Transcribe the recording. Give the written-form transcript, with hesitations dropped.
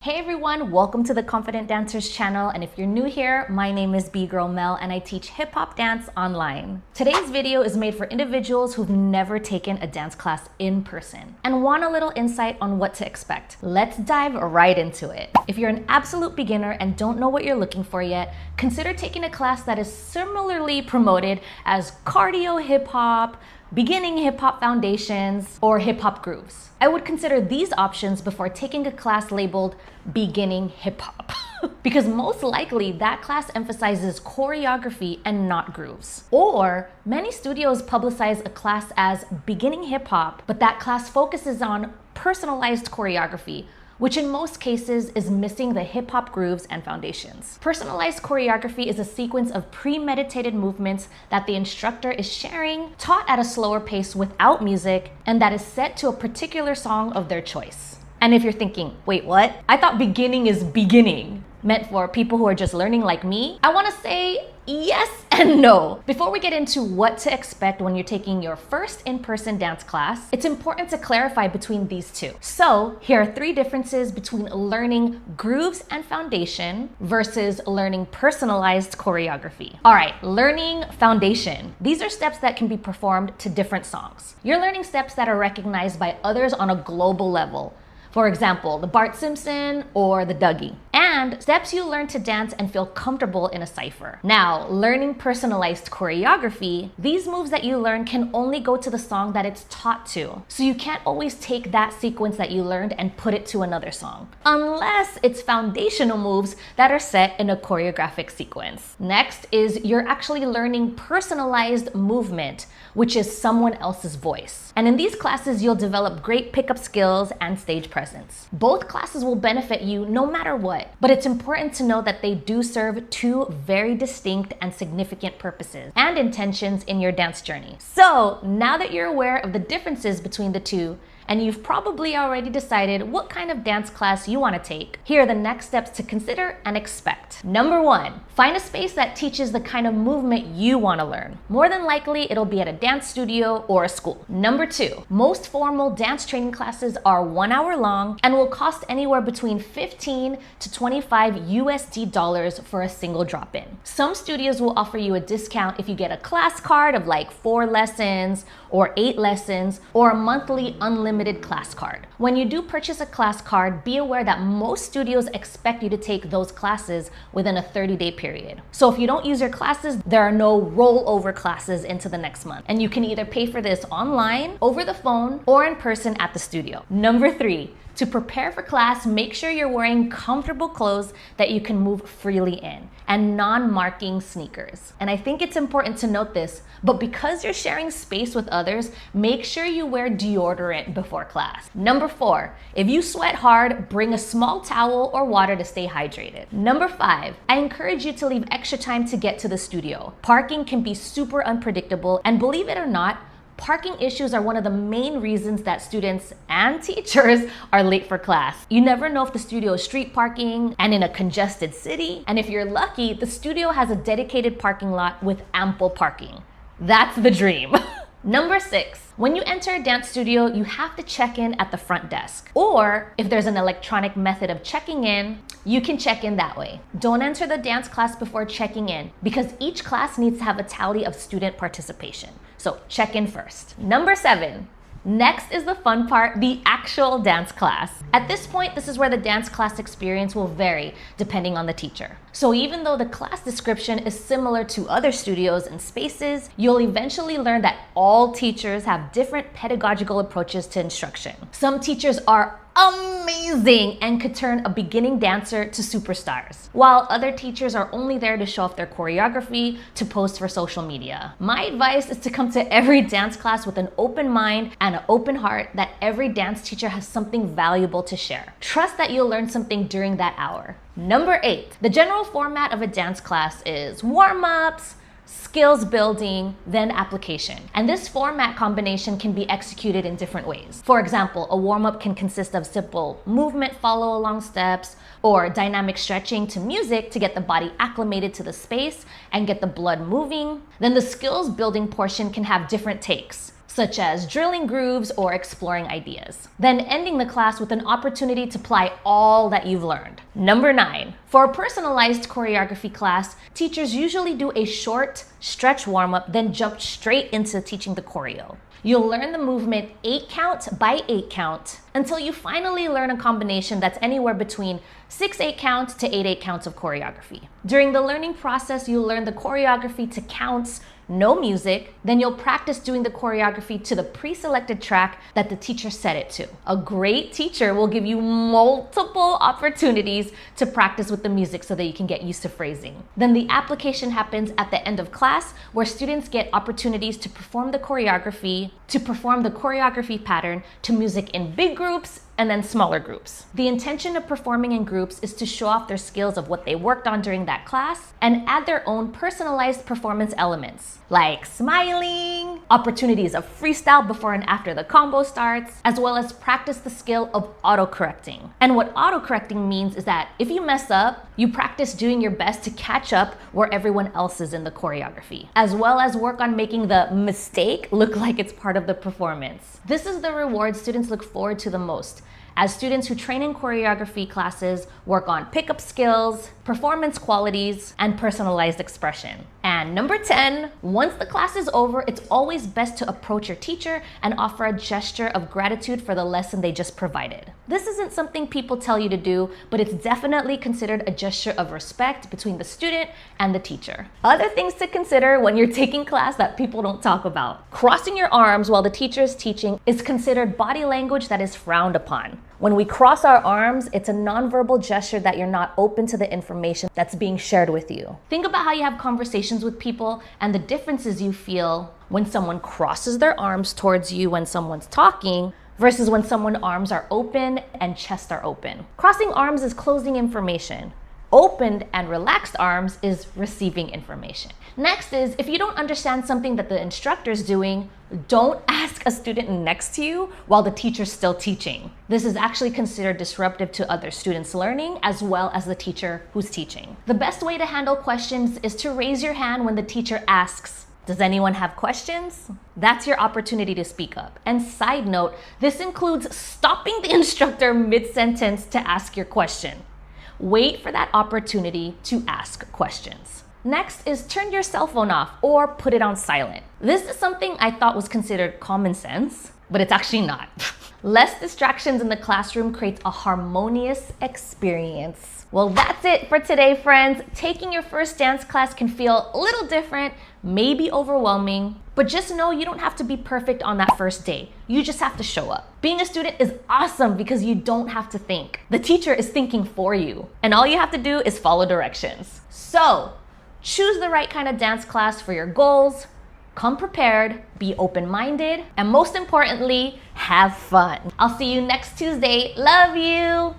Hey everyone, welcome to the Confident Dancers channel, and if you're new here, my name is B-Girl Mel and I teach hip-hop dance online. Today's video is made for individuals who've never taken a dance class in person and want a little insight on what to expect. Let's dive right into it. If you're an absolute beginner and don't know what you're looking for yet, consider taking a class that is similarly promoted as cardio hip-hop, beginning hip-hop foundations, or hip-hop grooves. I would consider these options before taking a class labeled beginning hip-hop because most likely that class emphasizes choreography and not grooves. Or many studios publicize a class as beginning hip-hop, but that class focuses on personalized choreography, which in most cases is missing the hip-hop grooves and foundations. Personalized choreography is a sequence of premeditated movements that the instructor is sharing, taught at a slower pace without music, and that is set to a particular song of their choice. And if you're thinking, wait, what? I thought beginning is beginning, meant for people who are just learning like me, I wanna say yes and no. Before we get into what to expect when you're taking your first in-person dance class, it's important to clarify between these two. So here are 3 differences between learning grooves and foundation versus learning personalized choreography. All right, learning foundation. These are steps that can be performed to different songs. You're learning steps that are recognized by others on a global level. For example, the Bart Simpson or the Dougie. And steps you learn to dance and feel comfortable in a cypher. Now, learning personalized choreography, these moves that you learn can only go to the song that it's taught to. So you can't always take that sequence that you learned and put it to another song, unless it's foundational moves that are set in a choreographic sequence. Next is you're actually learning personalized movement, which is someone else's voice. And in these classes, you'll develop great pickup skills and stage presence. Both classes will benefit you no matter what, but it's important to know that they do serve 2 very distinct and significant purposes and intentions in your dance journey. So now that you're aware of the differences between the 2, and you've probably already decided what kind of dance class you want to take, here are the next steps to consider and expect. Number 1, find a space that teaches the kind of movement you want to learn. More than likely, it'll be at a dance studio or a school. Number 2, most formal dance training classes are 1 hour long and will cost anywhere between $15 to $25 USD for a single drop-in. Some studios will offer you a discount if you get a class card of like 4 lessons or 8 lessons or a monthly unlimited class card. When you do purchase a class card, be aware that most studios expect you to take those classes within a 30-day period. So if you don't use your classes, there are no rollover classes into the next month. And you can either pay for this online, over the phone, or in person at the studio. Number 3, to prepare for class, make sure you're wearing comfortable clothes that you can move freely in and non-marking sneakers. And I think it's important to note this, but because you're sharing space with others, make sure you wear deodorant before class. Number 4, if you sweat hard, bring a small towel or water to stay hydrated. Number 5, I encourage you to leave extra time to get to the studio. Parking can be super unpredictable, and believe it or not, parking issues are one of the main reasons that students and teachers are late for class. You never know if the studio is street parking and in a congested city. And if you're lucky, the studio has a dedicated parking lot with ample parking. That's the dream. Number 6, when you enter a dance studio, you have to check in at the front desk. Or if there's an electronic method of checking in, you can check in that way. Don't enter the dance class before checking in because each class needs to have a tally of student participation. So check in first. Number 7, next is the fun part, the actual dance class. At this point, this is where the dance class experience will vary depending on the teacher. So even though the class description is similar to other studios and spaces, you'll eventually learn that all teachers have different pedagogical approaches to instruction. Some teachers are amazing and could turn a beginning dancer to superstars, while other teachers are only there to show off their choreography to post for social media. My advice is to come to every dance class with an open mind and an open heart that every dance teacher has something valuable to share. Trust that you'll learn something during that hour. Number 8, the general format of a dance class is warm-ups, skills building, then application. And this format combination can be executed in different ways. For example, a warm-up can consist of simple movement follow-along steps or dynamic stretching to music to get the body acclimated to the space and get the blood moving. Then the skills building portion can have different takes. such as drilling grooves or exploring ideas. Then ending the class with an opportunity to apply all that you've learned. Number 9, for a personalized choreography class, teachers usually do a short stretch warm-up, then jump straight into teaching the choreo. You'll learn the movement 8 count by 8 count until you finally learn a combination that's anywhere between 6 8 count to 8 8 counts of choreography. During the learning process, you'll learn the choreography to counts, no music, then you'll practice doing the choreography to the pre-selected track that the teacher set it to. A great teacher will give you multiple opportunities to practice with the music so that you can get used to phrasing. Then the application happens at the end of class, where students get opportunities to perform the choreography pattern to music in big groups and then smaller groups. The intention of performing in groups is to show off their skills of what they worked on during that class and add their own personalized performance elements, like smiling, opportunities of freestyle before and after the combo starts, as well as practice the skill of autocorrecting. And what autocorrecting means is that if you mess up, you practice doing your best to catch up where everyone else is in the choreography, as well as work on making the mistake look like it's part of the performance. This is the reward students look forward to the most, as students who train in choreography classes work on pickup skills, performance qualities, and personalized expression. And number 10, once the class is over, it's always best to approach your teacher and offer a gesture of gratitude for the lesson they just provided. This isn't something people tell you to do, but it's definitely considered a gesture of respect between the student and the teacher. Other things to consider when you're taking class that people don't talk about. Crossing your arms while the teacher is teaching is considered body language that is frowned upon. When we cross our arms, it's a nonverbal gesture that you're not open to the information that's being shared with you. Think about how you have conversations with people and the differences you feel when someone crosses their arms towards you when someone's talking versus when someone's arms are open and chest are open. Crossing arms is closing information. Opened and relaxed arms is receiving information. Next is, if you don't understand something that the instructor is doing, don't ask a student next to you while the teacher's still teaching. This is actually considered disruptive to other students' learning as well as the teacher who's teaching. The best way to handle questions is to raise your hand when the teacher asks, "Does anyone have questions?" That's your opportunity to speak up. And side note, this includes stopping the instructor mid-sentence to ask your question. Wait for that opportunity to ask questions. Next is turn your cell phone off or put it on silent. This is something I thought was considered common sense, but it's actually not. Less distractions in the classroom creates a harmonious experience. Well, that's it for today, friends. Taking your first dance class can feel a little different, maybe overwhelming, but just know you don't have to be perfect on that first day. You just have to show up. Being a student is awesome because you don't have to think. The teacher is thinking for you, and all you have to do is follow directions. So, choose the right kind of dance class for your goals, come prepared, be open-minded, and most importantly, have fun. I'll see you next Tuesday. Love you!